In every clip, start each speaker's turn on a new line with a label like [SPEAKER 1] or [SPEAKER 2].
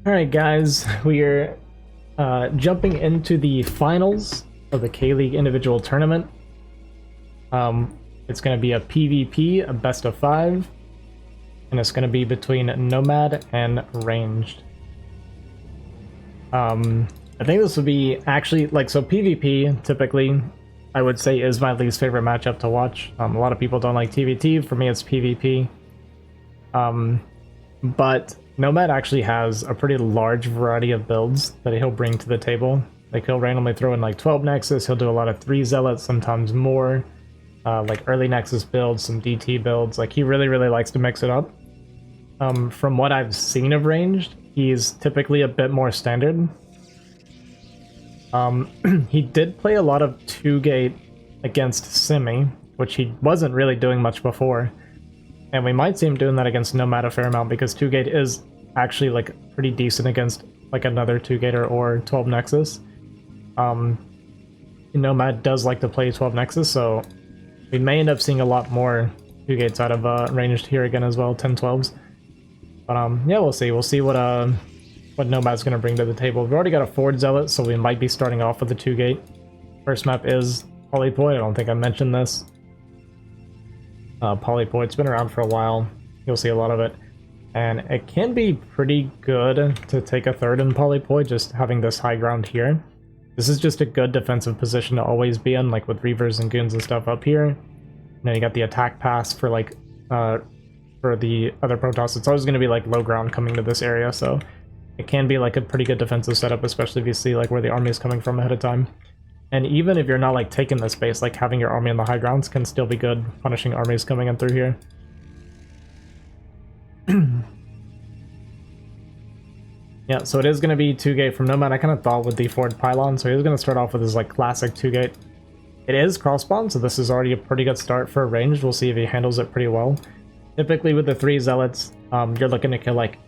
[SPEAKER 1] Alright guys, we are jumping into the finals of the K-League individual tournament. It's going to be a PvP, a best of 5, and it's going to be between Nomad and Ranged. I think this would be actually, so PvP, typically, I would say is my least favorite matchup to watch. A lot of people don't like TvT, for me it's PvP. But Nomad actually has a pretty large variety of builds that he'll bring to the table. Like he'll randomly throw in like 12 Nexus, he'll do a lot of 3 Zealots, sometimes more. Like early Nexus builds, some DT builds. Like he really likes to mix it up. From what I've seen of Ranged, he's typically a bit more standard. He did play a lot of 2-gate against Simi, which he wasn't really doing much before. And we might see him doing that against Nomad a fair amount, because 2-gate is actually like pretty decent against like another 2-gater or 12 Nexus. Nomad does like to play 12 Nexus, so we may end up seeing a lot more 2-gates out of Ranged here again as well, 10-12s. But yeah, we'll see. We'll see what Nomad's going to bring to the table. We've already got a Forward Zealot, so we might be starting off with a 2-gate. First map is Polypoi. I don't think I mentioned this. Polypoi, it's been around for a while. You'll see a lot of it. And it can be pretty good to take a third in Polypoi, just having this high ground here. This is just a good defensive position to always be in, like with Reavers and Goons and stuff up here. And then you got the attack pass for like, for the other Protoss. It's always going to be like low ground coming to this area, so it can be like a pretty good defensive setup, especially if you see like where the army is coming from ahead of time. And even if you're not like taking this base, like having your army on the high grounds can still be good, punishing armies coming in through here. Yeah, so it is going to be 2-gate from Nomad. I kind of thought with the forward pylon, so he was going to start off with his like classic 2-gate. It is cross-spawn, so this is already a pretty good start for Ranged. We'll see if he handles it pretty well. Typically with the 3 Zealots, you're looking to kill like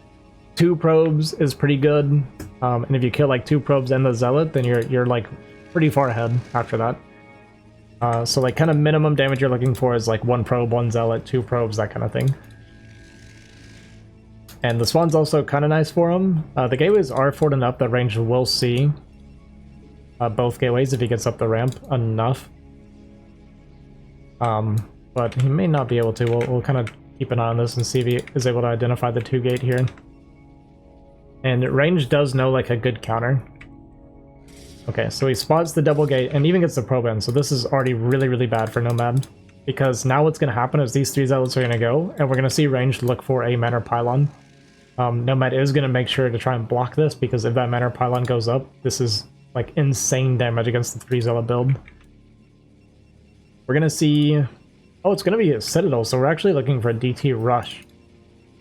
[SPEAKER 1] 2 probes is pretty good. And if you kill like 2 probes and the Zealot, then you're like pretty far ahead after that. So like kind of minimum damage you're looking for is like 1 probe, 1 Zealot, 2 probes, that kind of thing. And the Spawn's also kind of nice for him. The gateways are forward enough that Ranged will see both gateways if he gets up the ramp enough. But he may not be able to. We'll kind of keep an eye on this and see if he is able to identify the 2-gate here. And Ranged does know like a good counter. Okay, so he spots the double gate and even gets the probe in, so this is already really bad for Nomad. Because now what's going to happen is these 3 Zealots are going to go, and we're going to see Ranged look for a Manor Pylon. Nomad is going to make sure to try and block this, because if that Manor Pylon goes up, this is like insane damage against the 3 Zealot build. We're going to see... Oh, it's going to be a Citadel, so we're actually looking for a DT Rush.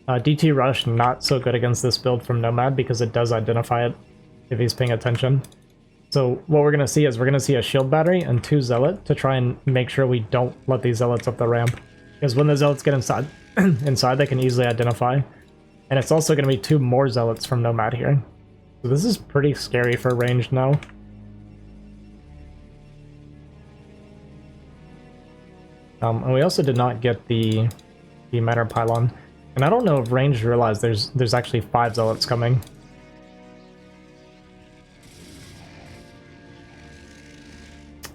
[SPEAKER 1] DT Rush, not so good against this build from Nomad, because it does identify it if he's paying attention. So what we're going to see is we're going to see a Shield Battery and 2 Zealot to try and make sure we don't let these Zealots up the ramp. Because when the Zealots get inside, they can easily identify. And it's also going to be 2 more Zealots from Nomad here. So this is pretty scary for Ranged now. And we also did not get the Manor Pylon. And I don't know if Ranged realized there's actually 5 Zealots coming.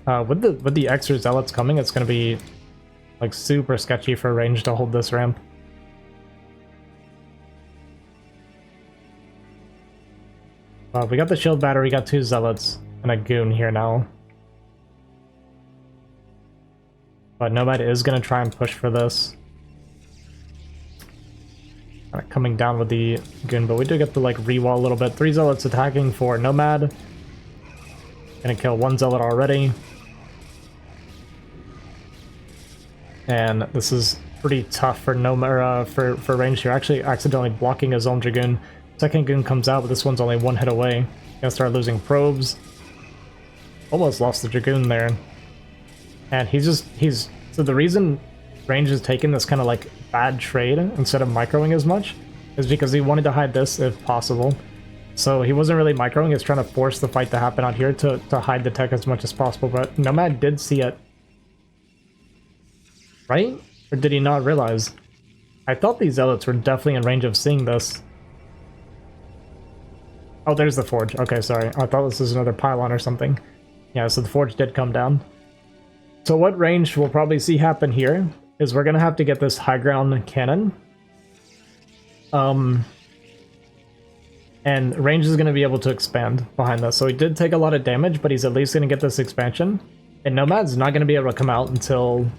[SPEAKER 1] With the extra Zealots coming, it's going to be like super sketchy for Ranged to hold this ramp. We got the Shield Battery, we got 2 Zealots, and a Goon here now. But Nomad is going to try and push for this. Coming down with the Goon, but we do get the like rewall a little bit. 3 Zealots attacking for Nomad. Gonna kill 1 Zealot already. And this is pretty tough for Nomad, for Ranged here. Actually accidentally blocking his own Dragoon. Second Goon comes out, but this one's only 1 hit away. Gonna start losing probes. Almost lost the Dragoon there. And so the reason Ranged is taking this kind of like bad trade instead of microing as much is because he wanted to hide this if possible. So he wasn't really microing, he was trying to force the fight to happen out here to hide the tech as much as possible, but Nomad did see it. Right? Or did he not realize? I thought these Zealots were definitely in range of seeing this. Oh, there's the forge. Okay, sorry. I thought this was another pylon or something. Yeah, so the forge did come down. So what range we'll probably see happen here is we're going to have to get this high ground cannon. And range is going to be able to expand behind this. So he did take a lot of damage, but he's at least going to get this expansion. And Nomad's not going to be able to come out until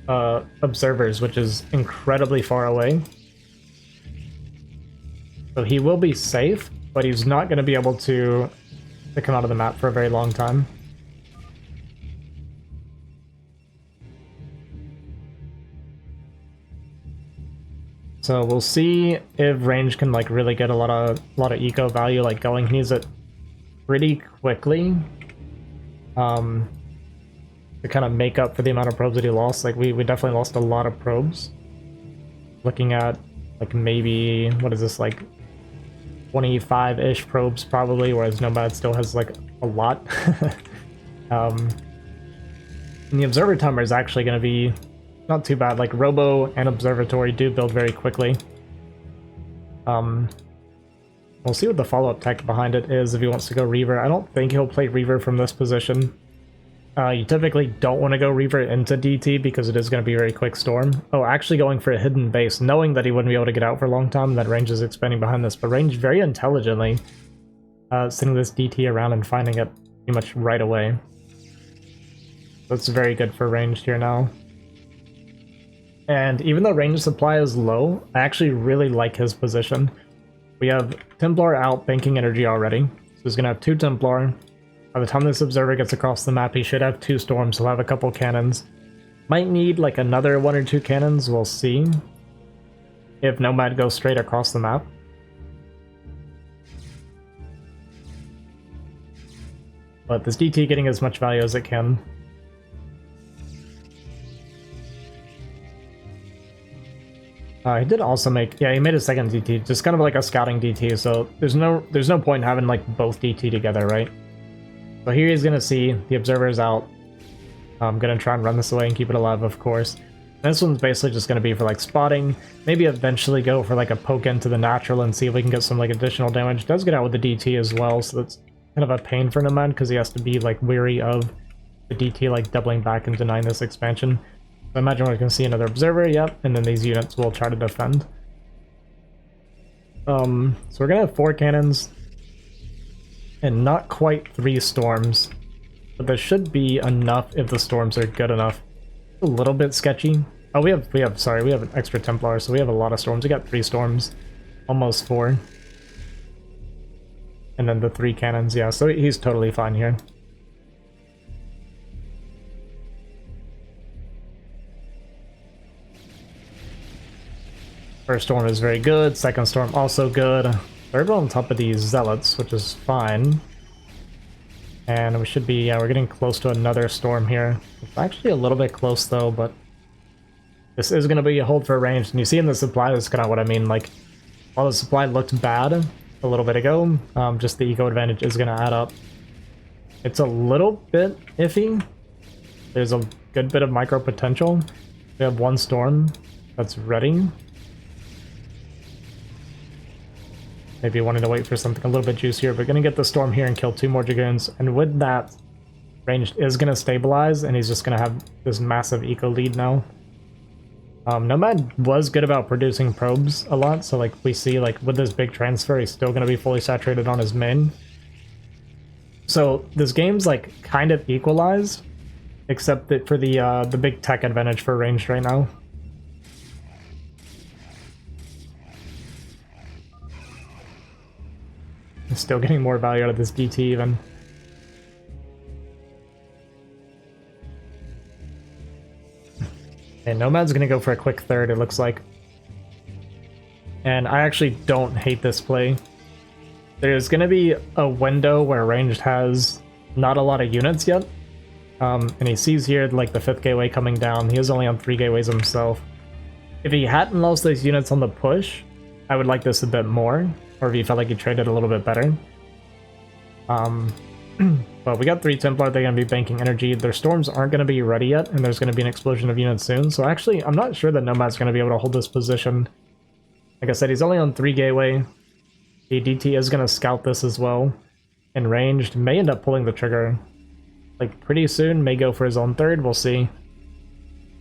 [SPEAKER 1] Observers, which is incredibly far away. So he will be safe, but he's not going to be able to come out of the map for a very long time. So we'll see if range can like really get a lot of eco value like going. He needs it pretty quickly to kind of make up for the amount of probes that he lost. Like we definitely lost a lot of probes. Looking at like maybe, what is this, like 25-ish probes probably, whereas Nomad still has like a lot. And the observer timer is actually going to be not too bad. Like Robo and Observatory do build very quickly. We'll see what the follow-up tech behind it is if he wants to go Reaver. I don't think he'll play Reaver from this position. You typically don't want to go Reaver into DT because it is going to be a very quick storm. Oh, actually going for a hidden base, knowing that he wouldn't be able to get out for a long time, and that range is expanding behind this. But range very intelligently sending this DT around and finding it pretty much right away. That's very good for range here now. And even though range supply is low, I actually really like his position. We have Templar out banking energy already. So he's going to have 2 Templar. By the time this observer gets across the map, he should have 2 storms. He'll have a couple cannons. Might need like another 1 or 2 cannons. We'll see if Nomad goes straight across the map. But this DT getting as much value as it can. He did also make, yeah, he made a second DT, just kind of like a scouting DT, so there's no point in having like both DT together, right? So here he's gonna see the observer's out. I'm gonna try and run this away and keep it alive, of course. This one's basically just gonna be for like spotting, maybe eventually go for like a poke into the natural and see if we can get some like additional damage. Does get out with the DT as well, so that's kind of a pain for Nomad because he has to be like weary of the DT like doubling back and denying this expansion. I imagine we're going to see another observer, yep, and then these units will try to defend. So we're going to have 4 cannons, and not quite 3 storms, but there should be enough if the storms are good enough. A little bit sketchy. Oh, we have an extra Templar, so we have a lot of storms. We got 3 storms, almost 4. And then the 3 cannons, yeah, so he's totally fine here. First storm is very good, second storm also good. Third one on top of these zealots, which is fine. And we should be, yeah, we're getting close to another storm here. It's actually a little bit close though, but this is going to be a hold for range. And you see in the supply, that's kind of what I mean, like, while the supply looked bad a little bit ago, just the eco advantage is going to add up. It's a little bit iffy. There's a good bit of micro potential. We have 1 storm that's ready. Maybe wanting to wait for something a little bit juicier, but gonna get the storm here and kill 2 more Dragoons. And with that, range is gonna stabilize, and he's just gonna have this massive eco lead now. Nomad was good about producing probes a lot, so like we see like with this big transfer, he's still gonna be fully saturated on his main. So this game's like kind of equalized, except that for the big tech advantage for range right now. Still getting more value out of this DT even. And Nomad's gonna go for a quick third, it looks like. And I actually don't hate this play. There's gonna be a window where ranged has not a lot of units yet. And he sees here like the 5th gateway coming down. He is only on 3 gateways himself. If he hadn't lost those units on the push, I would like this a bit more. Or if you felt like you traded a little bit better. But we got 3 Templar, they're going to be banking energy. Their storms aren't going to be ready yet, and there's going to be an explosion of units soon. So actually, I'm not sure that Nomad's going to be able to hold this position. Like I said, he's only on 3 gateway. The DT is going to scout this as well. And ranged may end up pulling the trigger like pretty soon, may go for his own third, we'll see.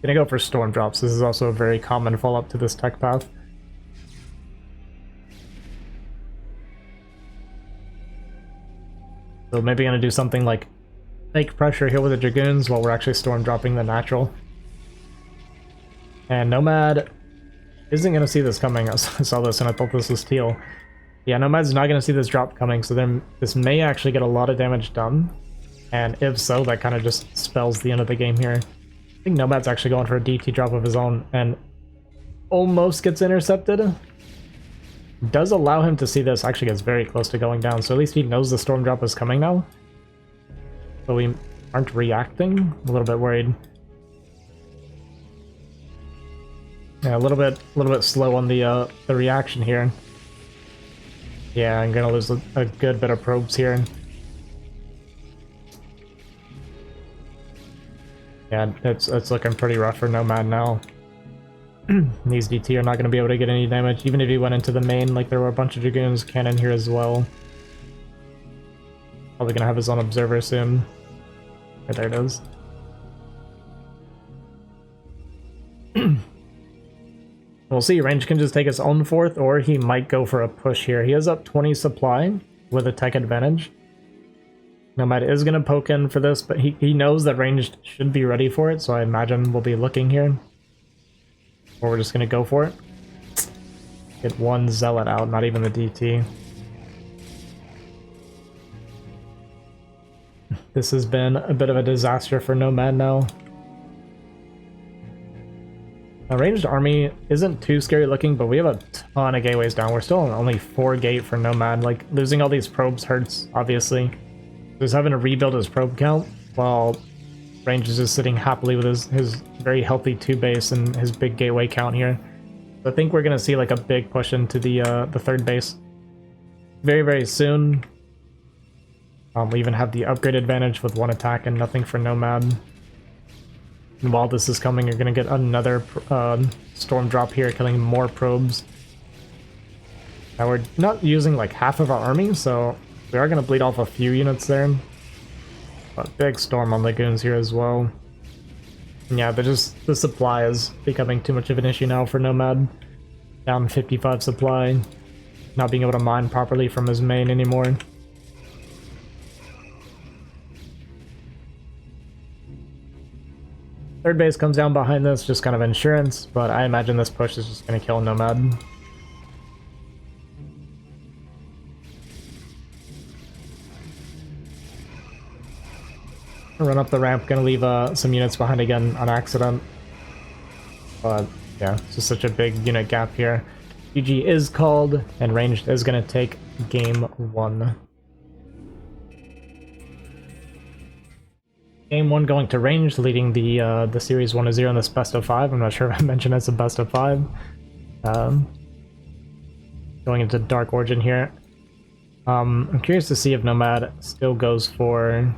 [SPEAKER 1] Gonna go for storm drops. This is also a very common follow-up to this tech path. So maybe gonna do something like fake pressure here with the Dragoons while we're actually storm dropping the natural. And Nomad isn't gonna see this coming. I saw this and I thought this was teal. Yeah, Nomad's not gonna see this drop coming, so then this may actually get a lot of damage done. And if so, that kind of just spells the end of the game here. I think Nomad's actually going for a DT drop of his own and almost gets intercepted. Does allow him to see this, actually gets very close to going down, so at least he knows the storm drop is coming now. So we aren't reacting. A little bit worried. Yeah, a little bit slow on the reaction here. Yeah, I'm gonna lose a good bit of probes here. Yeah, it's looking pretty rough for Nomad now. These DT are not going to be able to get any damage, even if he went into the main. Like, there were a bunch of Dragoons cannon here as well. Probably going to have his own observer soon. Okay, there it is. We'll see. Range can just take his own fourth, or he might go for a push here. He has up 20 supply with a tech advantage. Nomad is going to poke in for this, but he knows that ranged should be ready for it, so I imagine we'll be looking here. Or we're just going to go for it. Get one Zealot out, not even the DT. This has been a bit of a disaster for Nomad now. A ranged army isn't too scary looking, but we have a ton of gateways down. We're still on only 4 gate for Nomad. Like, losing all these probes hurts, obviously. Just having to rebuild his probe count while Range is just sitting happily with his very healthy 2 base and his big gateway count here. So I think we're gonna see like a big push into the 3rd base very, very soon. We even have the upgrade advantage with 1 attack and nothing for Nomad. And while this is coming, you're gonna get another storm drop here, killing more probes. Now we're not using like half of our army, so we are going to bleed off a few units there. But big storm on Lagoons here as well. And yeah, the supply is becoming too much of an issue now for Nomad. Down 55 supply. Not being able to mine properly from his main anymore. Third base comes down behind this, just kind of insurance, but I imagine this push is just going to kill Nomad. Run up the ramp, gonna leave some units behind again on accident. But yeah, it's just such a big unit gap here. GG is called, and Ranged is gonna take game 1. Game 1 going to Ranged, leading the series 1-0 in this best of 5. I'm not sure if I mentioned it's a best of 5. Going into Dark Origin here. I'm curious to see if Nomad still goes for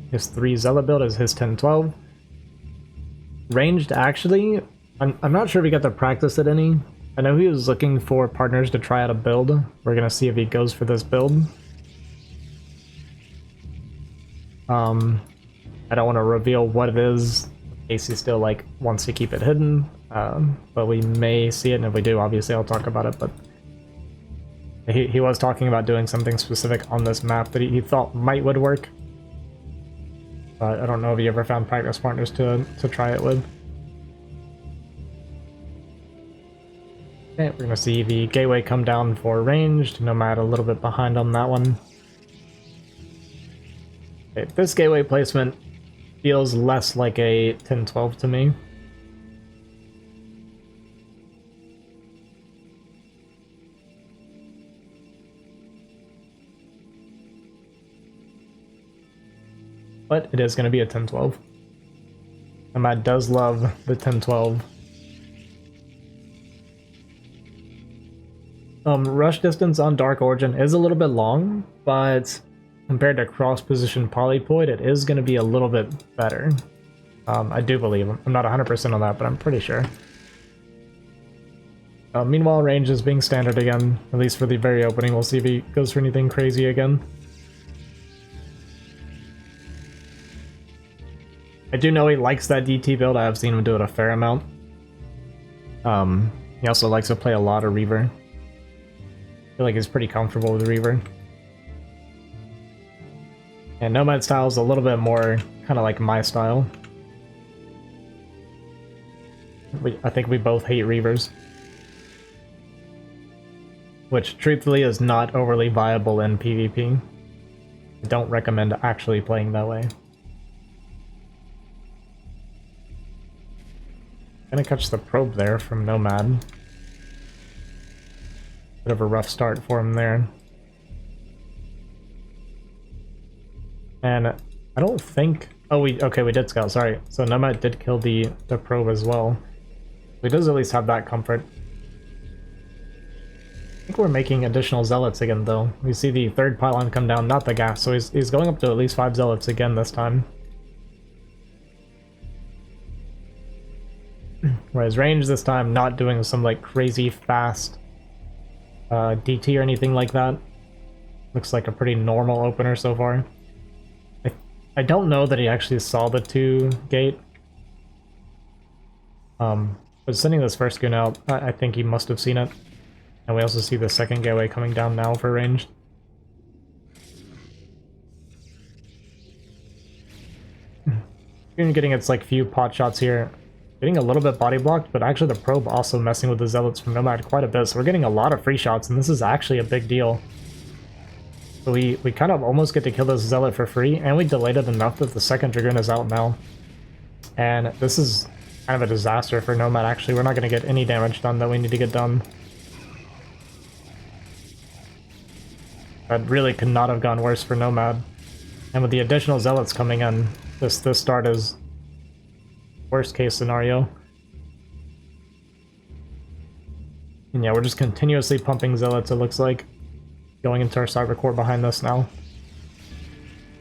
[SPEAKER 1] his 3 Zealot build as his 10-12. Ranged, actually, I'm not sure if he got to practice it any. I know he was looking for partners to try out a build. We're gonna see if he goes for this build. I don't want to reveal what it is in case he still like wants to keep it hidden, but we may see it, and if we do, obviously I'll talk about it. But he was talking about doing something specific on this map that he thought would work. But I don't know if he ever found practice partners to try it with. Okay, we're gonna see the gateway come down for Ranged. Nomad a little bit behind on that one. Okay, this gateway placement feels less like a 10-12 to me. But it is going to be a 10-12. Nomad does love the 10-12. Rush distance on Dark Origin is a little bit long, but compared to cross-position Polypoid, it is going to be a little bit better. I do believe. I'm not 100% on that, but I'm pretty sure. Meanwhile, range is being standard again, at least for the very opening. We'll see if he goes for anything crazy again. I do know he likes that DT build. I have seen him do it a fair amount. He also likes to play a lot of Reaver. I feel like he's pretty comfortable with Reaver. And Nomad style is a little bit more kind of like my style. I think we both hate Reavers. Which, truthfully, is not overly viable in PvP. I don't recommend actually playing that way. Gonna catch the probe there from Nomad. Bit of a rough start for him there. And I don't think... Oh, okay, we did scout, sorry. So Nomad did kill the probe as well. He does at least have that comfort. I think we're making additional zealots again, though. We see the third pylon come down, not the gas, so he's going up to at least 5 zealots again this time. Whereas range this time, not doing some like crazy fast DT or anything like that. Looks like a pretty normal opener so far. I don't know that he actually saw the 2 gate. But sending this first goon out, I think he must have seen it. And we also see the second gateway coming down now for range. Goon getting its like few pot shots here. Getting a little bit body blocked, but actually the probe also messing with the zealots from Nomad quite a bit, so we're getting a lot of free shots, and this is actually a big deal. So we kind of almost get to kill this zealot for free, and we delayed it enough that the second Dragoon is out now. And this is kind of a disaster for Nomad, actually. We're not going to get any damage done that we need to get done. That really could not have gone worse for Nomad. And with the additional zealots coming in, this start is worst case scenario. And yeah, we're just continuously pumping zealots, it looks like. Going into our cyber core behind this now.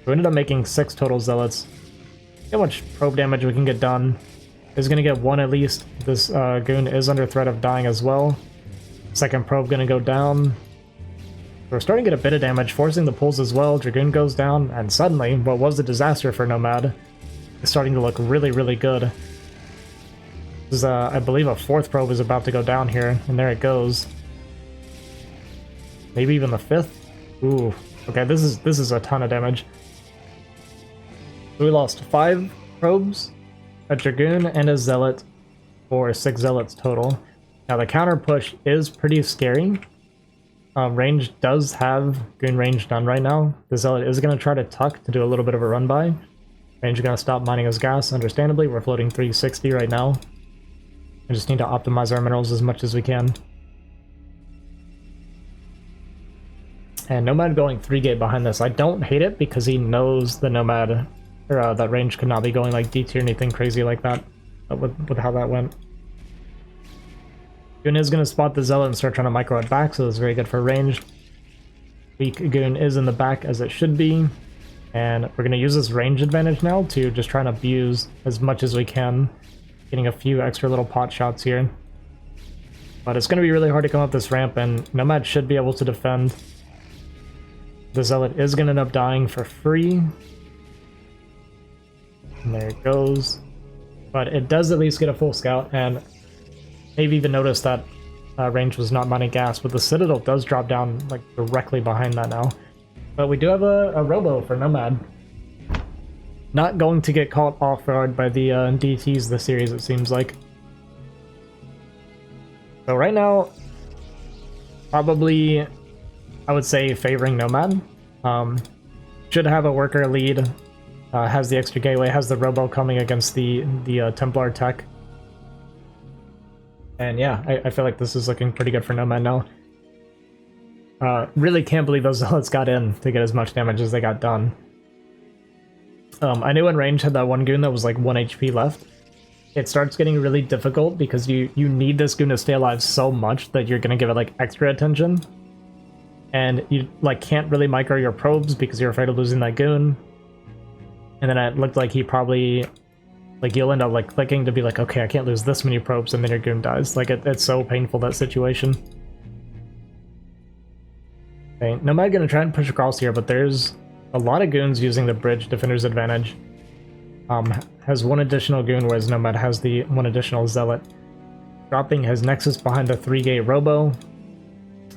[SPEAKER 1] We ended up making 6 total zealots. See how much probe damage we can get done. Is going to get 1 at least. This goon is under threat of dying as well. Second probe going to go down. We're starting to get a bit of damage, forcing the pulls as well. Dragoon goes down, and suddenly, what was a disaster for Nomad is starting to look really, really good. This is, I believe a 4th probe is about to go down here, and there it goes. Maybe even the 5th? Ooh, okay, this is a ton of damage. We lost 5 probes, a Dragoon, and a Zealot, for 6 Zealots total. Now the counter push is pretty scary. Range does have Goon range done right now. The Zealot is going to try to tuck to do a little bit of a run by. Range is going to stop mining his gas, understandably. We're floating 360 right now. We just need to optimize our minerals as much as we can. And Nomad going 3 gate behind this. I don't hate it because he knows the Nomad, or that range could not be going like DT or anything crazy like that with how that went. Goon is going to spot the Zealot and start trying to micro it back, so that's very good for range. Weak Goon is in the back as it should be. And we're going to use this range advantage now to just try and abuse as much as we can. Getting a few extra little pot shots here. But it's going to be really hard to come up this ramp, and Nomad should be able to defend. The Zealot is going to end up dying for free. And there it goes. But it does at least get a full scout, and maybe even notice that range was not mining gas, but the Citadel does drop down like directly behind that now. But we do have a Robo for Nomad. Not going to get caught off guard by the DTs this series, it seems like. So right now, probably, I would say favoring Nomad. Should have a worker lead, has the extra gateway, has the Robo coming against the Templar tech. And yeah, I feel like this is looking pretty good for Nomad now. Really can't believe those Zealots got in to get as much damage as they got done. I knew when range had that one Goon that was like 1 HP left. It starts getting really difficult because you need this Goon to stay alive so much that you're gonna give it like extra attention. And you like can't really micro your probes because you're afraid of losing that Goon. And then it looked like he probably Like, you'll end up, like, clicking to be like, okay, I can't lose this many probes, and then your goon dies. Like, it's so painful, that situation. Okay, Nomad gonna try and push across here, but there's a lot of goons using the bridge defender's advantage. Has one additional goon, whereas Nomad has the one additional zealot. Dropping his Nexus behind the 3-gate Robo.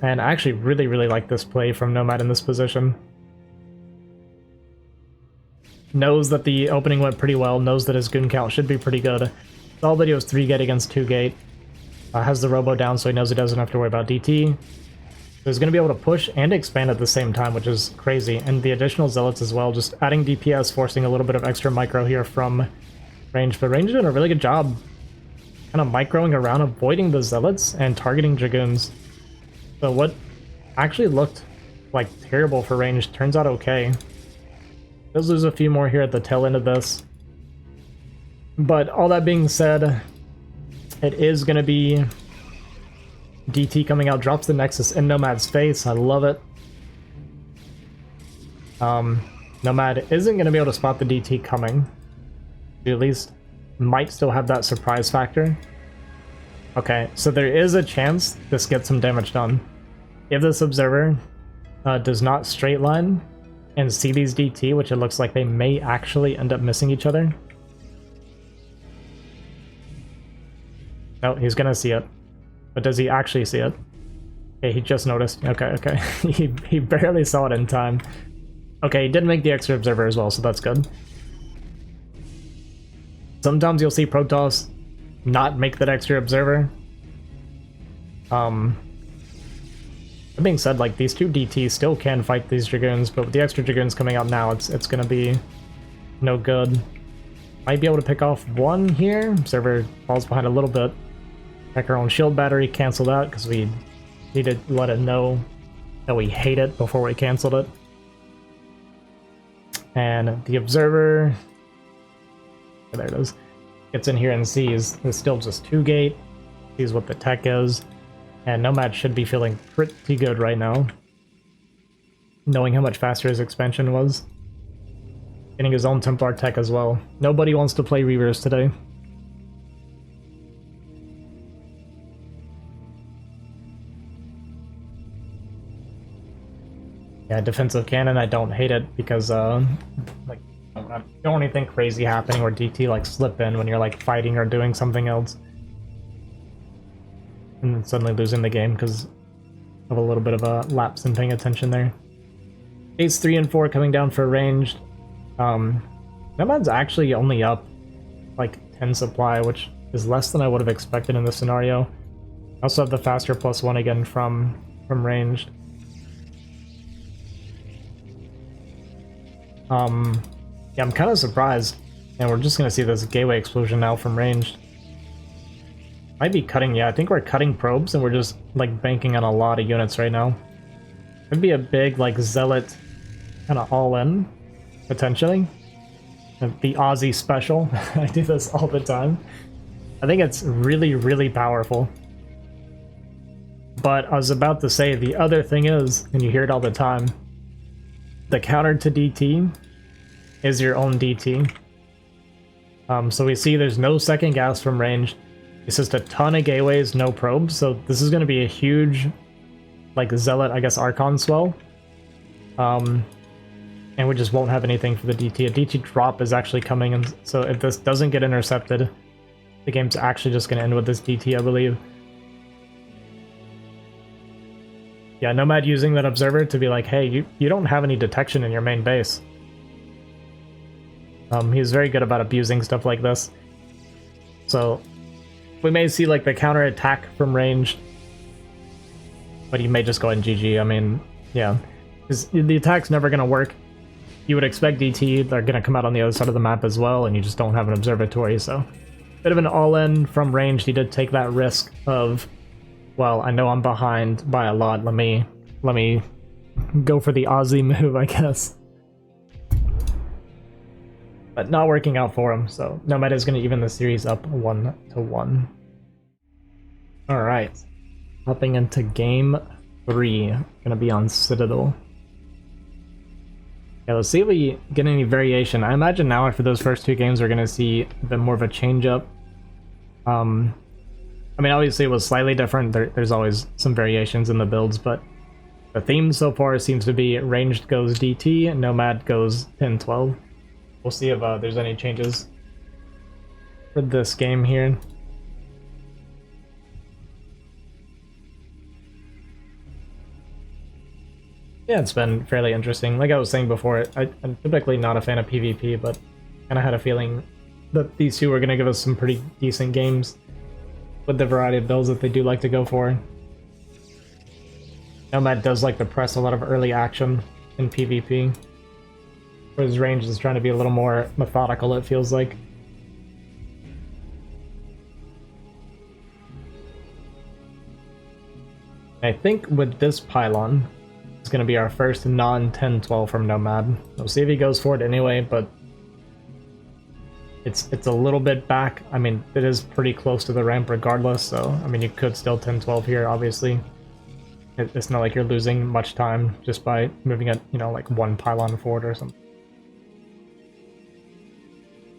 [SPEAKER 1] And I actually really like this play from Nomad in this position. Knows that the opening went pretty well, knows that his goon count should be pretty good. All videos 3-gate against 2-gate. Has the Robo down, so he knows he doesn't have to worry about DT. So he's going to be able to push and expand at the same time, which is crazy. And the additional zealots as well, just adding DPS, forcing a little bit of extra micro here from Range. But Range is doing a really good job kind of microing around, avoiding the zealots and targeting Dragoons. So what actually looked like terrible for Range turns out okay. Does lose a few more here at the tail end of this. But all that being said, it is going to be DT coming out, drops the Nexus in Nomad's face. I love it. Nomad isn't going to be able to spot the DT coming. He at least might still have that surprise factor. Okay, so there is a chance this gets some damage done. If this Observer does not straight line and see these DT, which it looks like they may actually end up missing each other. No, he's gonna see it. But does he actually see it? Okay, he just noticed. Okay. he barely saw it in time. Okay, he did make the extra Observer as well, so that's good. Sometimes you'll see Protoss not make that extra Observer. That being said, like, these two DTs still can fight these Dragoons, but with the extra Dragoons coming out now, it's gonna be no good. Might be able to pick off one here. Observer falls behind a little bit. Check our own shield battery, canceled out, because we need to let it know that we hate it before we canceled it. And the Observer, there it is, gets in here and sees it's still just 2-gate, sees what the tech is, and Nomad should be feeling pretty good right now, knowing how much faster his expansion was. Getting his own Templar tech as well. Nobody wants to play Reavers today. Yeah, defensive cannon, I don't hate it because, like, I don't want anything crazy happening where DT, like, slip in when you're, like, fighting or doing something else. And then suddenly losing the game because of a little bit of a lapse in paying attention there. Gates 3 and 4 coming down for ranged. Nomad's actually only up, like, 10 supply, which is less than I would have expected in this scenario. I also have the faster +1 again from ranged. Yeah, I'm kind of surprised, and we're just gonna see this gateway explosion now from ranged. Might be cutting, yeah, I think we're cutting probes, and we're just, like, banking on a lot of units right now. Could be a big, like, zealot kind of all-in, potentially. The Aussie special. I do this all the time. I think it's really powerful. But I was about to say, the other thing is, and you hear it all the time, the counter to DT is your own DT. So we see there's no second gas from range. It's just a ton of gateways, no probes. So this is going to be a huge, like, zealot, I guess, Archon swell. And we just won't have anything for the DT. A DT drop is actually coming, and so if this doesn't get intercepted, the game's actually just going to end with this DT, I believe. Yeah, Nomad using that Observer to be like, hey, you don't have any detection in your main base. He's very good about abusing stuff like this. So we may see, like, the counter attack from range, but he may just go in GG. I mean, yeah, because the attack's never going to work. You would expect DT, they're going to come out on the other side of the map as well, and you just don't have an observatory, so bit of an all-in from range. He did take that risk of, well, I know I'm behind by a lot, let me go for the Aussie move, I guess. But not working out for him, so Nomad is going to even the series up 1-1. Alright, hopping into game 3, going to be on Citadel. Yeah, let's see if we get any variation. I imagine now after those first two games we're going to see a bit more of a change up. I mean, obviously it was slightly different. There's always some variations in the builds, but the theme so far seems to be ranged goes DT and Nomad goes 10-12. We'll see if there's any changes for this game here. Yeah, it's been fairly interesting. Like I was saying before, I'm typically not a fan of PvP, but kind of had a feeling that these two were going to give us some pretty decent games with the variety of builds that they do like to go for. Nomad does like to press a lot of early action in PvP, whereas Range is trying to be a little more methodical, it feels like. I think with this pylon, it's going to be our first non-10-12 from Nomad. We'll see if he goes for it anyway, but it's a little bit back. I mean, it is pretty close to the ramp regardless, so I mean, you could still 10-12 here, obviously. It's not like you're losing much time just by moving it, you know, like one pylon forward or something.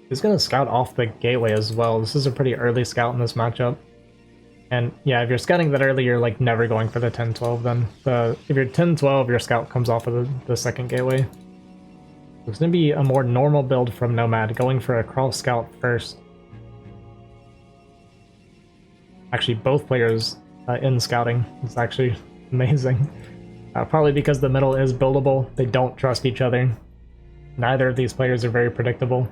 [SPEAKER 1] He's going to scout off the gateway as well. This is a pretty early scout in this matchup. And yeah, if you're scouting that early, you're like never going for the 10-12 then. If you're 10-12, your scout comes off of the second gateway. It's going to be a more normal build from Nomad, going for a crawl scout first. Actually, both players in scouting. It's actually amazing. Probably because the middle is buildable. They don't trust each other. Neither of these players are very predictable.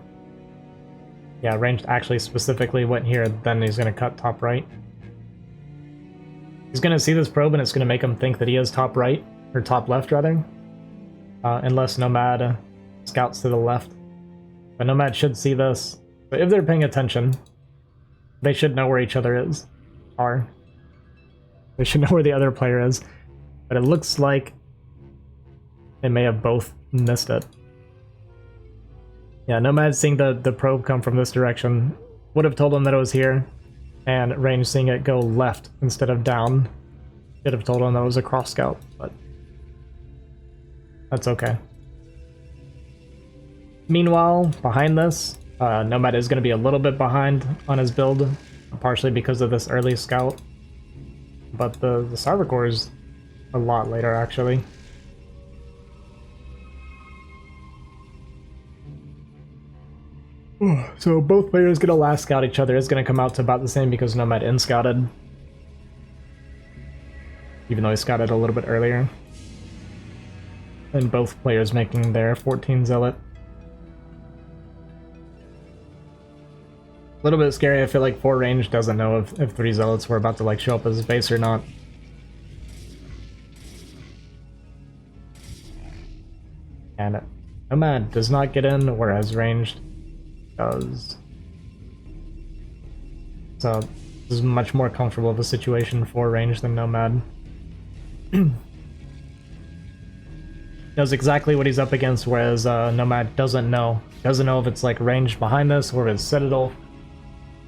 [SPEAKER 1] Yeah, Ranged actually specifically went here, then he's going to cut top right. He's going to see this probe and it's going to make him think that he is top right, or top left rather. Unless Nomad scouts to the left. But Nomad should see this. But if they're paying attention, they should know where each other are. They should know where the other player is. But it looks like they may have both missed it. Yeah, Nomad seeing the probe come from this direction would have told him that it was here. And Range seeing it go left instead of down should have told him that it was a cross scout, but that's okay. Meanwhile, behind this, Nomad is going to be a little bit behind on his build, partially because of this early scout. But the Cyber Core is a lot later, actually. So both players get a last scout each other. It's going to come out to about the same because Nomad in-scouted. Even though he scouted a little bit earlier. And both players making their 14 Zealot. A little bit scary. I feel like 4 Range doesn't know if 3 Zealots were about to like show up as base or not. And Nomad does not get in, whereas Ranged does. So this is much more comfortable of a situation for Range than Nomad. Knows exactly what he's up against, whereas Nomad doesn't know. Doesn't know if it's like Range behind this or if it's Citadel.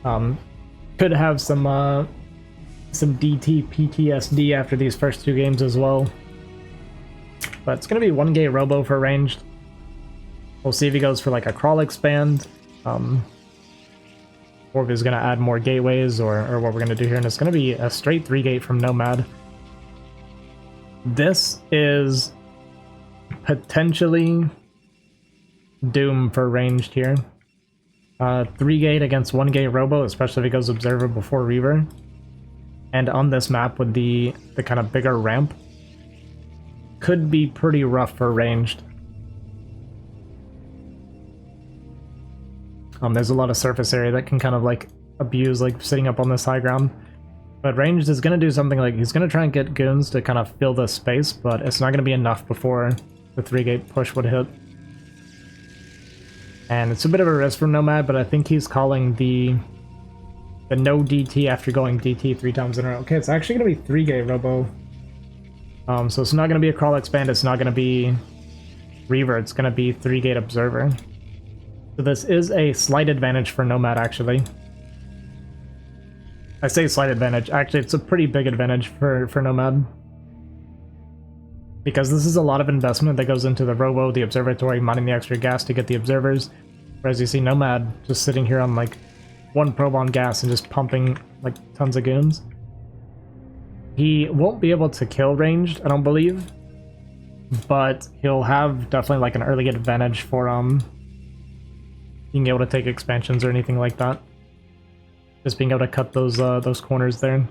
[SPEAKER 1] Could have some DT PTSD after these first 2 games as well. But it's gonna be 1 gate robo for Ranged. We'll see if he goes for like a crawl expand. Or if he's going to add more gateways or what we're going to do here. And it's going to be a straight 3 gate from Nomad. This is potentially doom for Ranged here. 3 gate against 1 gate robo, especially if he goes Observer before Reaver. And on this map with the kind of bigger ramp, could be pretty rough for Ranged. There's a lot of surface area that can kind of like abuse like sitting up on this high ground. But Ranged is going to do something like he's going to try and get goons to kind of fill this space, but it's not going to be enough before the 3 gate push would hit. And it's a bit of a risk for Nomad, but I think he's calling the no DT after going DT 3 times in a row. Okay, it's actually going to be 3 gate robo. So it's not going to be a crawl expand, it's not going to be Reaver, it's going to be 3 gate Observer. So this is a slight advantage for Nomad, actually. I say slight advantage. Actually, it's a pretty big advantage for Nomad. because this is a lot of investment that goes into the robo, the observatory, mining the extra gas to get the observers. Whereas you see Nomad just sitting here on like one probe on gas and just pumping like tons of goons. He won't be able to kill ranged, I don't believe, but he'll have definitely like an early advantage for being able to take expansions or anything like that. Just being able to cut those corners there.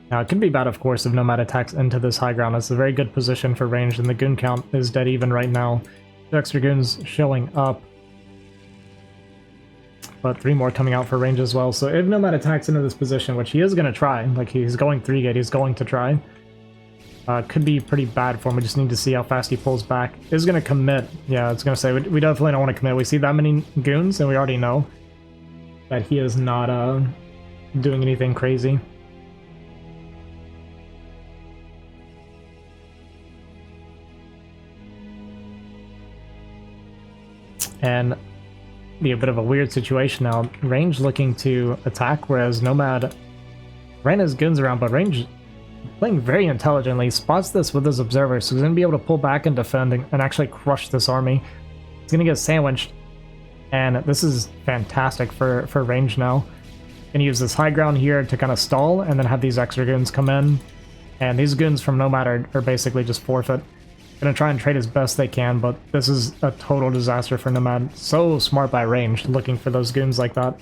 [SPEAKER 1] Now, it could be bad, of course, if Nomad attacks into this high ground. It's a very good position for range, and the goon count is dead even right now. 2 extra goons showing up, but 3 more coming out for range as well. So if Nomad attacks into this position, which he is going to try, like he's going 3 gate, he's going to try, could be pretty bad for him. We just need to see how fast he pulls back. Is going to commit. Yeah, it's going to say we definitely don't want to commit. We see that many goons, and we already know that he is not doing anything crazy. And be a bit of a weird situation now. Range looking to attack, whereas Nomad ran his goons around, but Range playing very intelligently, spots this with his observer, so he's going to be able to pull back and defend and actually crush this army. He's going to get sandwiched, and this is fantastic for Range now. Going to use this high ground here to kind of stall, and then have these extra goons come in, and these goons from Nomad are basically just forfeit. Gonna try and trade as best they can, but this is a total disaster for Nomad. So smart by range, looking for those goons like that.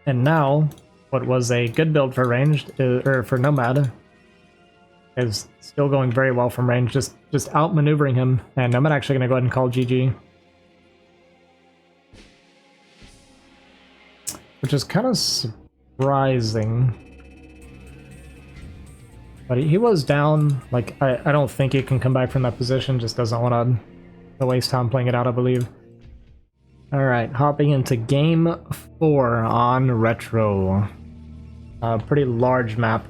[SPEAKER 1] And now, what was a good build for ranged, or for Nomad, is still going very well from range, just outmaneuvering him. And Nomad actually gonna go ahead and call GG. Which is kind of surprising. But he was down. Like, I don't think he can come back from that position. Just doesn't want to waste time playing it out, I believe. Alright, hopping into game 4 on Retro. Pretty large map.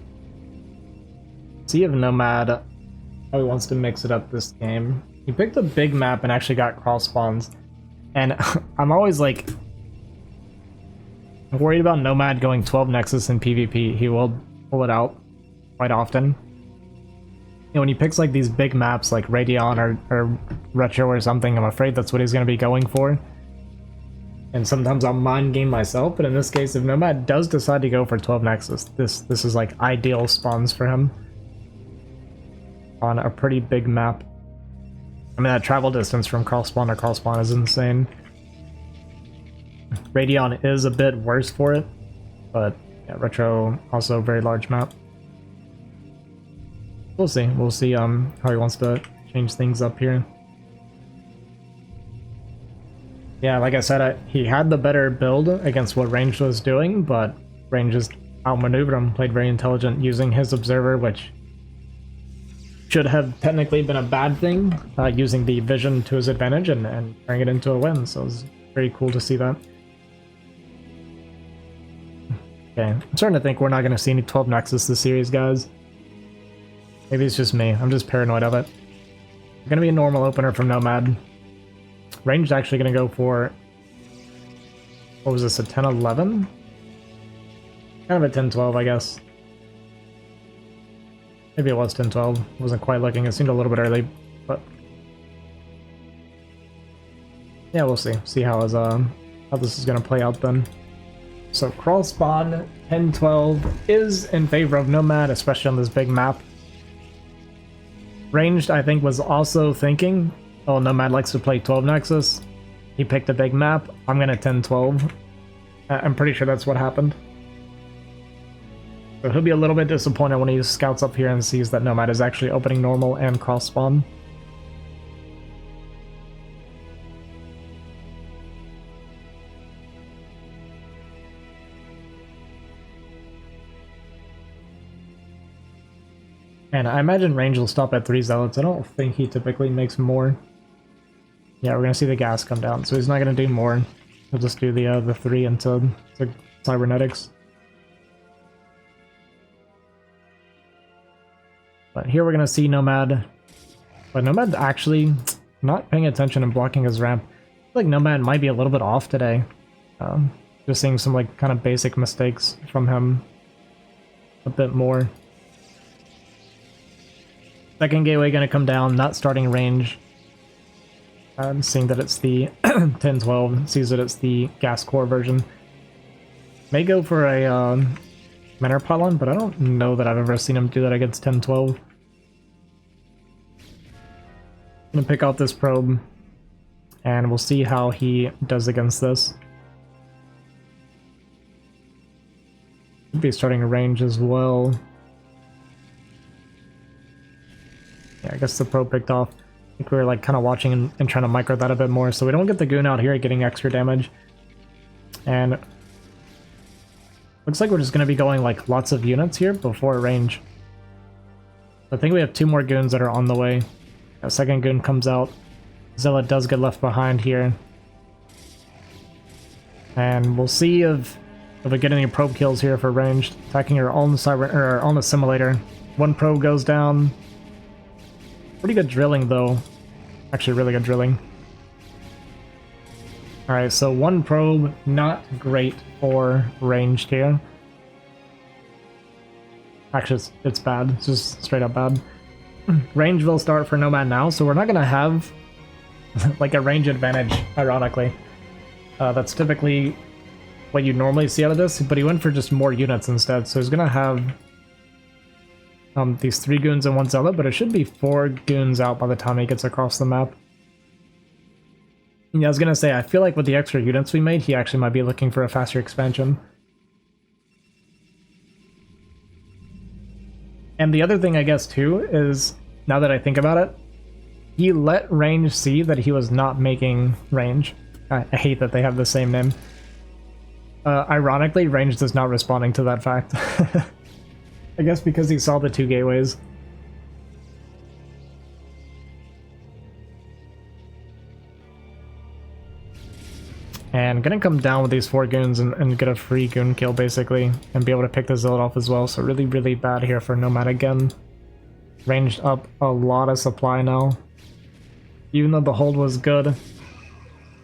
[SPEAKER 1] See if Nomad probably wants to mix it up this game. He picked a big map and actually got cross spawns. And I'm always like worried about Nomad going 12 Nexus in PvP. He will pull it out quite often. You know, when he picks like these big maps like Radion or Retro or something, I'm afraid that's what he's going to be going for. And sometimes I'll mind game myself, but in this case, if Nomad does decide to go for 12 Nexus, this is like ideal spawns for him on a pretty big map. I mean, that travel distance from cross spawn to cross spawn is insane. Radion is a bit worse for it, but yeah, Retro also a very large map. We'll see. We'll see how he wants to change things up here. Yeah, like I said, he had the better build against what Range was doing, but Range just outmaneuvered him, played very intelligent using his observer, which should have technically been a bad thing, using the vision to his advantage and turning it into a win, so it was very cool to see that. Okay, I'm starting to think we're not going to see any 12 Nexus this series, guys. Maybe it's just me. I'm just paranoid of it. It's going to be a normal opener from Nomad. Ranged actually going to go for... What was this, a 10-11? Kind of a 10-12, I guess. Maybe it was 10-12. Wasn't quite looking. It seemed a little bit early, but... Yeah, we'll see. See how this is going to play out then. So, crawl spawn 10-12 is in favor of Nomad, especially on this big map. Ranged, I think, was also thinking, oh, Nomad likes to play 12 Nexus. He picked a big map. I'm going to 10-12. I'm pretty sure that's what happened. So he'll be a little bit disappointed when he scouts up here and sees that Nomad is actually opening normal and cross spawn. And I imagine Range will stop at 3 Zealots. I don't think he typically makes more. Yeah, we're going to see the gas come down, so he's not going to do more. He'll just do the 3 into Cybernetics. But here we're going to see Nomad. But Nomad actually not paying attention and blocking his ramp. I feel like Nomad might be a little bit off today. Just seeing some like kind of basic mistakes from him a bit more. Second gateway gonna come down, not starting range. Seeing that it's the 1012, sees that it's the gas core version. May go for a Manor Pylon, but I don't know that I've ever seen him do that against 1012. I'm gonna pick out this probe, and we'll see how he does against this. Should be starting a range as well. Yeah, I guess the probe picked off. I think we were like kind of watching and trying to micro that a bit more, so we don't get the goon out here getting extra damage. And looks like we're just going to be going like lots of units here before range. I think we have 2 more goons that are on the way. A second goon comes out. Zealot does get left behind here. And we'll see if we get any probe kills here for ranged. Attacking our own siren or our own assimilator. 1 probe goes down. Pretty good drilling though. Actually really good drilling. Alright, so 1 probe, not great for ranged here. Actually, it's bad. It's just straight up bad. Range will start for Nomad now, so we're not going to have like a range advantage, ironically. That's typically what you normally see out of this, but he went for just more units instead, so he's going to have these 3 goons and 1 zealot, but it should be 4 goons out by the time he gets across the map. Yeah, I was going to say, I feel like with the extra units we made, he actually might be looking for a faster expansion. And the other thing, I guess, too, is, now that I think about it, he let range see that he was not making range. I hate that they have the same name. Ironically, range is not responding to that fact. I guess because he saw the 2 gateways. And gonna come down with these 4 goons and get a free goon kill, basically, and be able to pick the zealot off as well. So really, really bad here for Nomad again. Ranged up a lot of supply now. Even though the hold was good,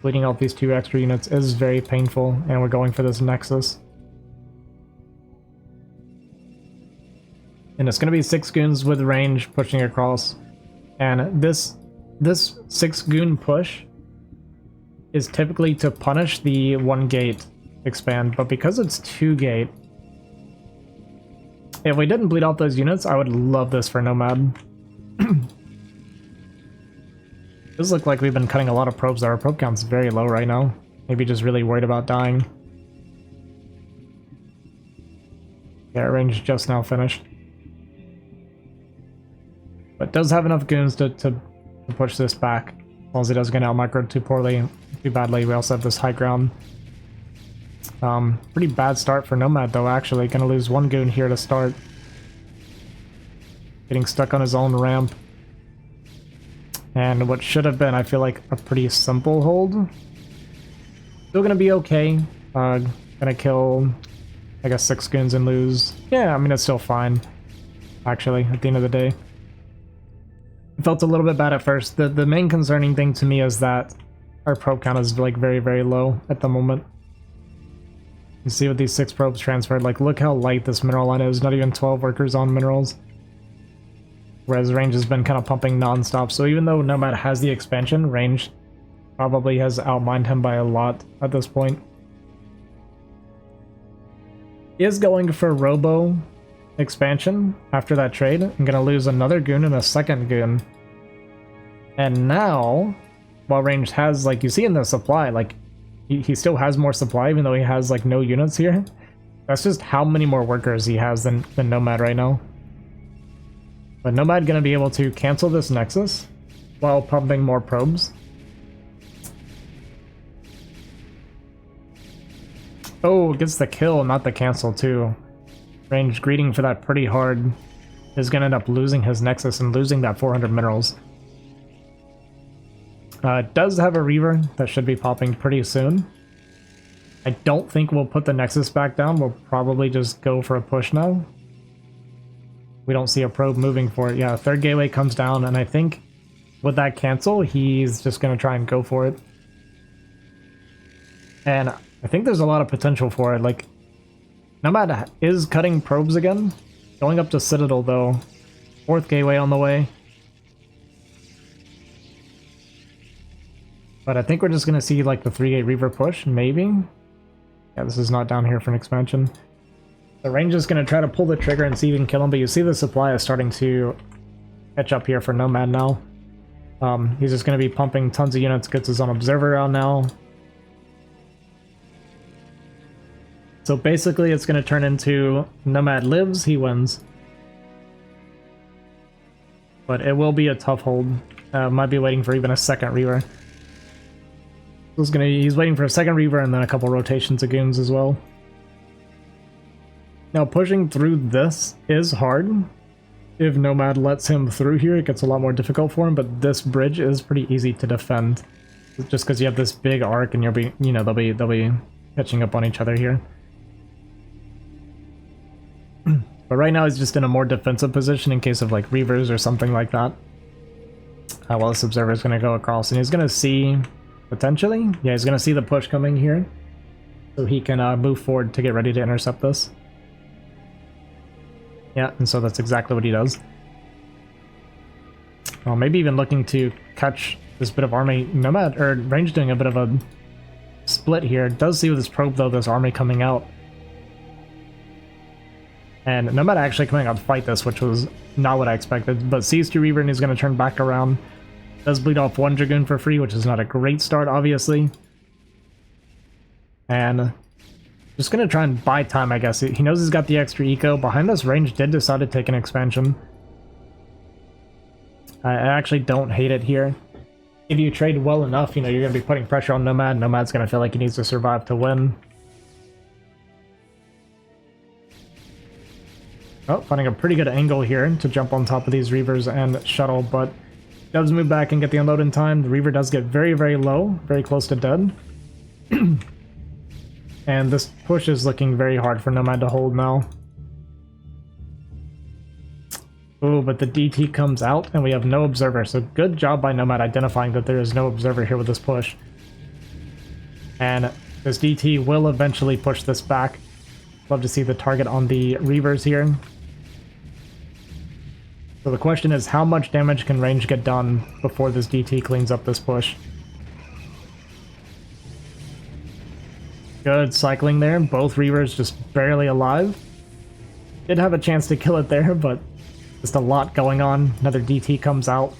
[SPEAKER 1] bleeding out these 2 extra units is very painful, and we're going for this Nexus. And it's gonna be 6 goons with range pushing across. And this 6 goon push is typically to punish the 1 gate expand, but because it's 2 gate, if we didn't bleed out those units, I would love this for Nomad. Does look like we've been cutting a lot of probes. Our probe count's very low right now. Maybe just really worried about dying. Yeah, range just now finished. But does have enough goons to push this back. As long as he doesn't get out micro too badly. We also have this high ground. Pretty bad start for Nomad though, actually. Gonna lose 1 goon here to start. Getting stuck on his own ramp. And what should have been, I feel like, a pretty simple hold. Still gonna be okay. Gonna kill, I guess, 6 goons and lose. Yeah, I mean, it's still fine, actually, at the end of the day. It felt a little bit bad at first. The main concerning thing to me is that our probe count is like very, very low at the moment. You see with these 6 probes transferred, like look how light this mineral line is. Not even 12 workers on minerals. Whereas range has been kind of pumping non-stop. So even though Nomad has the expansion, range probably has outmined him by a lot at this point. He is going for Robo expansion after that trade. I'm gonna lose another goon and a second goon. And now, while range has, like you see in the supply, like he still has more supply even though he has like no units here. That's just how many more workers he has than Nomad right now. But Nomad gonna be able to cancel this Nexus while pumping more probes. Oh, gets the kill, not the cancel too. Range greeting for that pretty hard. Is gonna end up losing his Nexus and losing that 400 minerals. Does have a Reaver that should be popping pretty soon. I don't think we'll put the Nexus back down. We'll probably just go for a push now. We don't see a probe moving for it. Yeah, 3rd gateway comes down, and I think with that cancel, he's just going to try and go for it. And I think there's a lot of potential for it. Like, Nomad is cutting probes again. Going up to Citadel, though. 4th gateway on the way. But I think we're just going to see, like, the 3-gate Reaver push, maybe? Yeah, this is not down here for an expansion. The range is going to try to pull the trigger and see if we can kill him, but you see the supply is starting to catch up here for Nomad now. He's just going to be pumping tons of units, gets his own observer out now. So basically it's going to turn into Nomad lives, he wins. But it will be a tough hold. Might be waiting for even a second Reaver. He's waiting for a second Reaver and then a couple rotations of goons as well. Now pushing through this is hard. If Nomad lets him through here, it gets a lot more difficult for him, but this bridge is pretty easy to defend. Just because you have this big arc and they'll be catching up on each other here. But right now he's just in a more defensive position in case of like Reavers or something like that. Well, this observer is going to go across and he's going to see, potentially, yeah, he's going to see the push coming here. So he can move forward to get ready to intercept this. Yeah, and so that's exactly what he does. Well, maybe even looking to catch this bit of army. Nomad, or Range doing a bit of a split here. Does see with this probe, though, this army coming out. And Nomad actually coming out to fight this, which was not what I expected. But sees 2 Reaver and he's going to turn back around. Does bleed off 1 Dragoon for free, which is not a great start, obviously. And just going to try and buy time, I guess. He knows he's got the extra eco. Behind us, Range did decide to take an expansion. I actually don't hate it here. If you trade well enough, you're going to be putting pressure on Nomad. Nomad's going to feel like he needs to survive to win. Oh, finding a pretty good angle here to jump on top of these Reavers and shuttle, but does move back and get the unload in time. The Reaver does get very, very low, very close to dead. And this push is looking very hard for Nomad to hold now. Oh, but the DT comes out and we have no observer, so good job by Nomad identifying that there is no observer here with this push. And this DT will eventually push this back. Love to see the target on the Reavers here. So the question is, how much damage can Range get done before this DT cleans up this push? Good cycling there. Both Reavers just barely alive. Did have a chance to kill it there, but just a lot going on. Another DT comes out.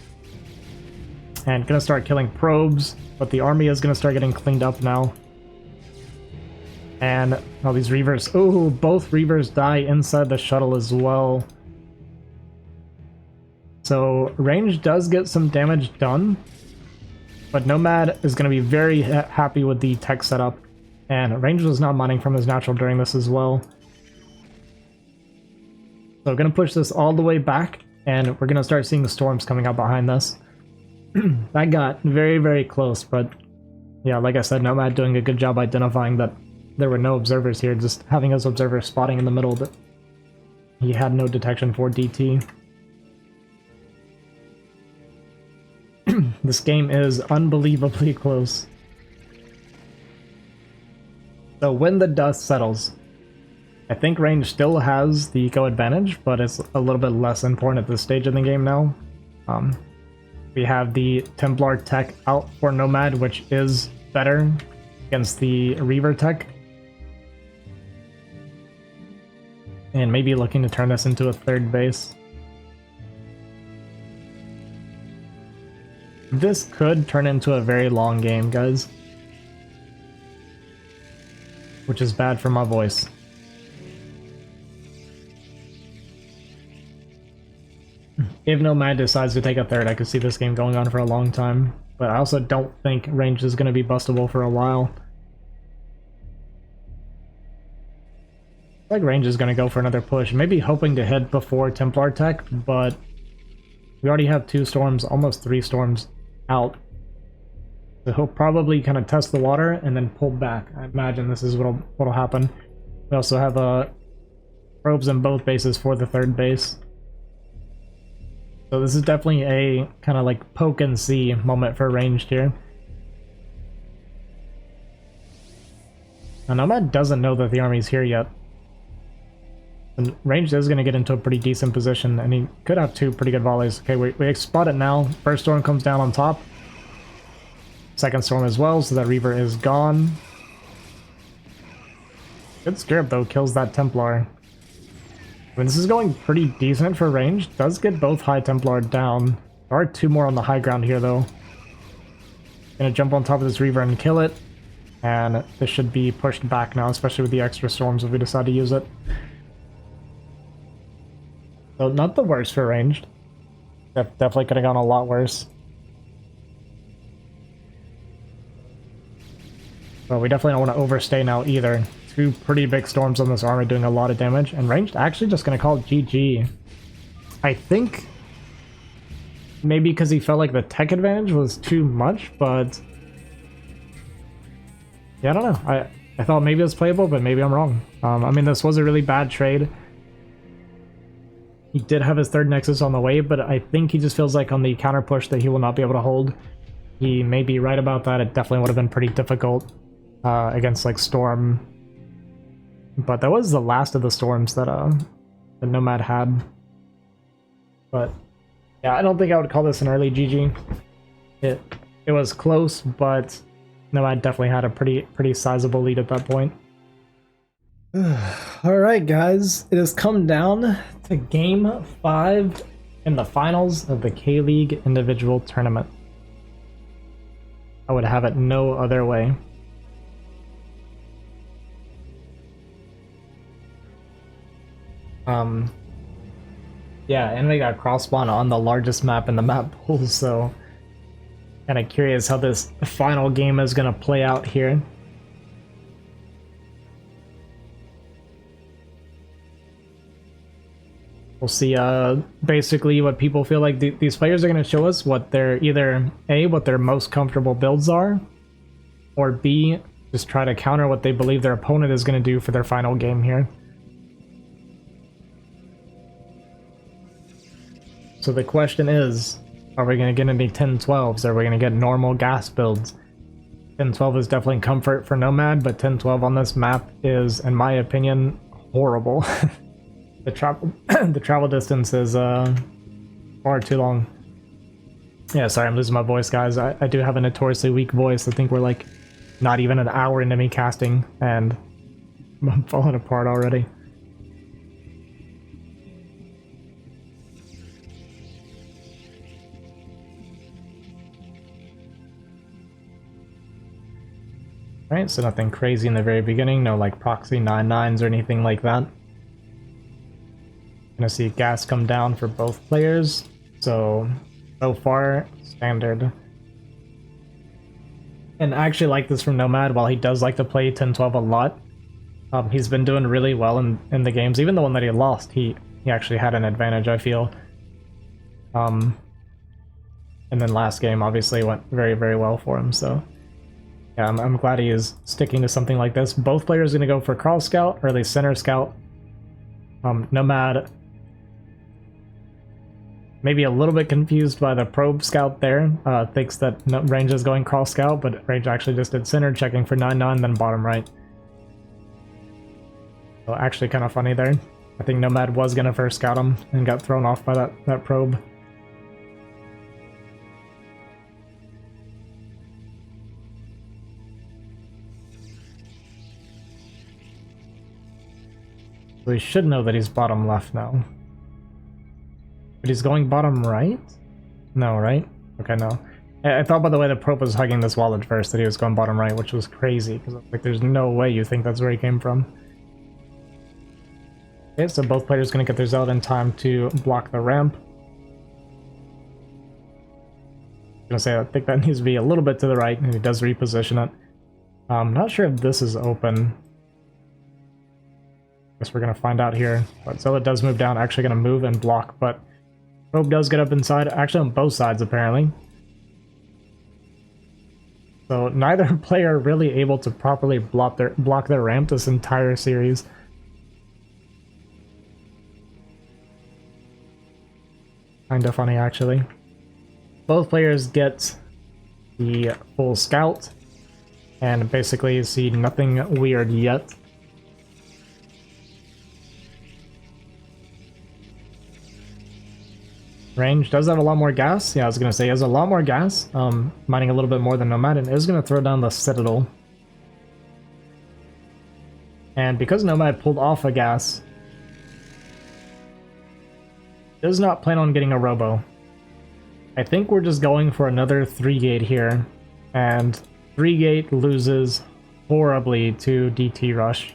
[SPEAKER 1] And gonna start killing probes, but the army is gonna start getting cleaned up now. And all these Reavers. Ooh, both Reavers die inside the shuttle as well. So Range does get some damage done, but Nomad is going to be very happy with the tech setup, and Range was not mining from his natural during this as well. So going to push this all the way back, and we're going to start seeing the storms coming out behind this. That got very, very close, but yeah, like I said, Nomad doing a good job identifying that there were no observers here, just having his observer spotting in the middle, but he had no detection for DT. This game is unbelievably close. So when the dust settles, I think Range still has the eco advantage, but it's a little bit less important at this stage of the game now. We have the Templar tech out for Nomad, which is better against the Reaver tech. And maybe looking to turn this into a 3rd base. This could turn into a very long game, guys. Which is bad for my voice. If Nomad decides to take a 3rd, I could see this game going on for a long time. But I also don't think Range is going to be bustable for a while. I think Range is going to go for another push. Maybe hoping to hit before Templar tech, but we already have 2 storms, almost 3 storms out. So he'll probably kind of test the water and then pull back. I imagine this is what'll happen. We also have probes in both bases for the 3rd base. So this is definitely a kind of like poke and see moment for Ranged here. Now, Nomad doesn't know that the army's here yet. And Ranged is going to get into a pretty decent position, and he could have 2 pretty good volleys. Okay, we spot it now. First storm comes down on top. Second storm as well, so that Reaver is gone. Good Scarab, though, kills that Templar. I mean, this is going pretty decent for range. Does get both High Templar down. There are 2 more on the high ground here, though. Gonna jump on top of this Reaver and kill it. And this should be pushed back now, especially with the extra storms if we decide to use it. So not the worst for ranged. Definitely could have gone a lot worse. But we definitely don't want to overstay now either. 2 pretty big storms on this armor doing a lot of damage. And ranged actually just going to call it GG. I think maybe because he felt like the tech advantage was too much, but yeah, I don't know. I thought maybe it was playable, but maybe I'm wrong. I mean, this was a really bad trade. He did have his 3rd Nexus on the way, but I think he just feels like on the counter push that he will not be able to hold. He may be right about that. It definitely would have been pretty difficult against like Storm. But that was the last of the storms that Nomad had. But yeah, I don't think I would call this an early GG. It was close, but Nomad definitely had a pretty sizable lead at that point. Alright guys, it has come down to Game 5 in the finals of the K-League individual tournament. I would have it no other way. Yeah, and we got cross spawn on the largest map in the map pool, so kind of curious how this final game is going to play out here. We'll see basically what people feel like these players are going to show us, what they're either A, what their most comfortable builds are, or B, just try to counter what they believe their opponent is going to do for their final game here. So the question is, are we going to get any 10-12s? Are we going to get normal gas builds? 10-12 is definitely comfort for Nomad, but 10-12 on this map is, in my opinion, horrible. The travel distance is far too long. Yeah, sorry, I'm losing my voice, guys. I do have a notoriously weak voice. I think we're like not even an hour into me casting, and I'm falling apart already. Right, so nothing crazy in the very beginning, no like proxy 9-9s or anything like that. Gonna see gas come down for both players, so far, standard. And I actually like this from Nomad, while he does like to play 10-12 a lot. He's been doing really well in the games, even the one that he lost, he actually had an advantage, I feel. And then last game obviously went very, very well for him, so yeah, I'm glad he is sticking to something like this. Both players are going to go for Carl Scout, or at least Center Scout. Nomad maybe a little bit confused by the Probe Scout there. Thinks that Range is going Carl Scout, but Range actually just did Center, checking for 9-9, then bottom right. So actually kind of funny there. I think Nomad was going to first scout him and got thrown off by that Probe. So he should know that he's bottom left now. But he's going bottom right? No, right? Okay, no. I thought, by the way, the Probe was hugging this wall at first, that he was going bottom right, which was crazy, because like there's no way you think that's where he came from. Okay, so both players going to get their Zealot in time to block the ramp. I'm going to say I think that needs to be a little bit to the right, and he does reposition it. I'm not sure if this is open. Guess we're going to find out here. But Zealot does move down, actually going to move and block, but Probe does get up inside, actually on both sides apparently. So neither player really able to properly block their ramp this entire series. Kinda funny actually. Both players get the full scout. and basically see nothing weird yet. Range does have a lot more gas. Yeah, I was gonna say, he has a lot more gas. Mining a little bit more than Nomad, and is gonna throw down the Citadel. And because Nomad pulled off a gas, does not plan on getting a Robo. I think we're just going for another 3-gate here, and 3-gate loses horribly to DT Rush.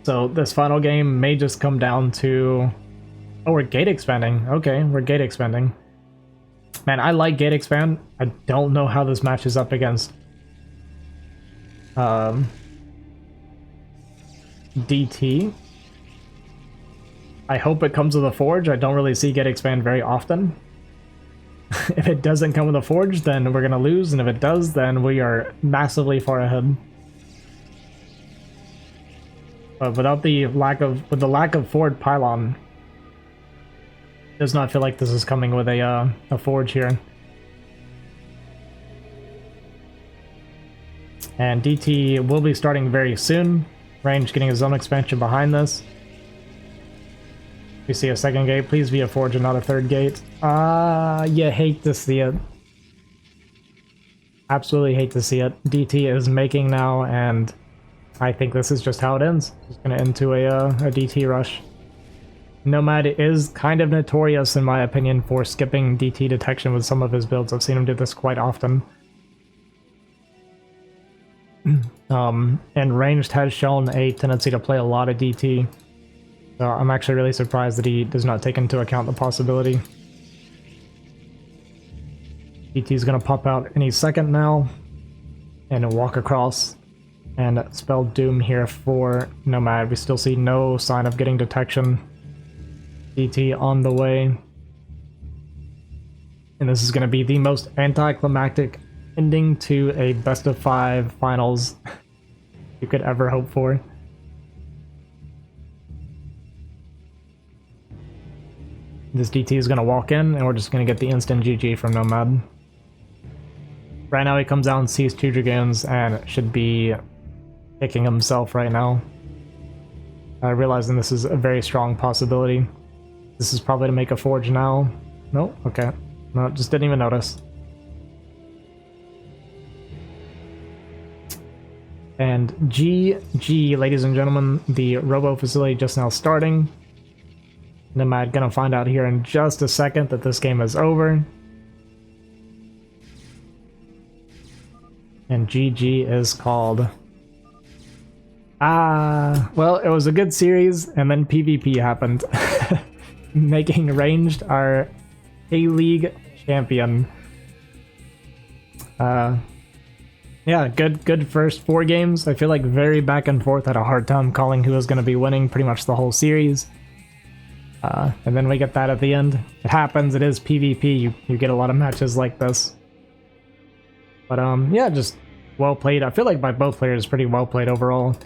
[SPEAKER 1] So this final game may just come down to... Oh, we're gate expanding. Okay, we're gate expanding. Man, I like gate expand. I don't know how this matches up against DT. I hope it comes with a forge. I don't really see gate expand very often. If it doesn't come with a forge, then we're gonna lose, and if it does, then we are massively far ahead. But with the lack of forward pylon, does not feel like this is coming with a forge here. And DT will be starting very soon. Range getting his own expansion behind this. We see a second gate. Please be a forge and not a third gate. You hate to see it. Absolutely hate to see it. DT is making now, and I think this is just how it ends. It's going to end to a DT rush. Nomad is kind of notorious, in my opinion, for skipping DT detection with some of his builds. I've seen him do this quite often. And Ranged has shown a tendency to play a lot of DT. So I'm actually really surprised that he does not take into account the possibility. DT is going to pop out any second now and walk across and spell doom here for Nomad. We still see no sign of getting detection. DT on the way. And this is going to be the most anticlimactic ending to a best of 5 finals you could ever hope for. This DT is going to walk in, and we're just going to get the instant GG from Nomad. Right now he comes out and sees 2 Dragoons and should be kicking himself right now. Realizing this is a very strong possibility. This is probably to make a forge now. No? Okay. No, just didn't even notice. And GG, ladies and gentlemen, the Robo facility just now starting. Nomad gonna find out here in just a second that this game is over. And GG is called. Well, it was a good series, and then PvP happened. Making Ranged our K-League champion. Yeah, good first 4 games. I feel like very back and forth. Had a hard time calling who was going to be winning pretty much the whole series. And then we get that at the end. It happens, it is PvP, you get a lot of matches like this. But yeah, just well played. I feel like by both players, pretty well played overall.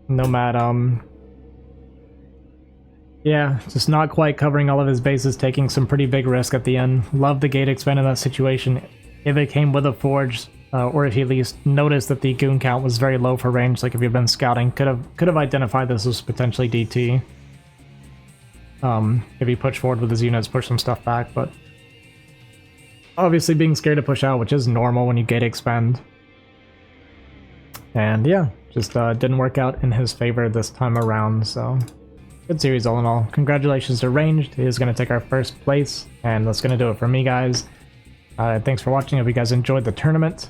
[SPEAKER 1] Nomad, yeah, just not quite covering all of his bases, taking some pretty big risk at the end. Love the gate expand in that situation. If it came with a forge, or if he at least noticed that the goon count was very low for range, like if you've been scouting, could have identified this as potentially DT. If he pushed forward with his units, push some stuff back, but obviously being scared to push out, which is normal when you gate expand. And yeah, just didn't work out in his favor this time around, so good series all in all. Congratulations to Ranged. He is going to take our first place, and that's going to do it for me, guys. Thanks for watching. Hope you guys enjoyed the tournament.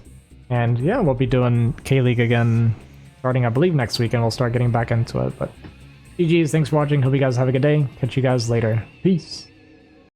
[SPEAKER 1] And yeah, we'll be doing K-League again starting, I believe, next week, and we'll start getting back into it. But GG's, thanks for watching. Hope you guys have a good day. Catch you guys later. Peace.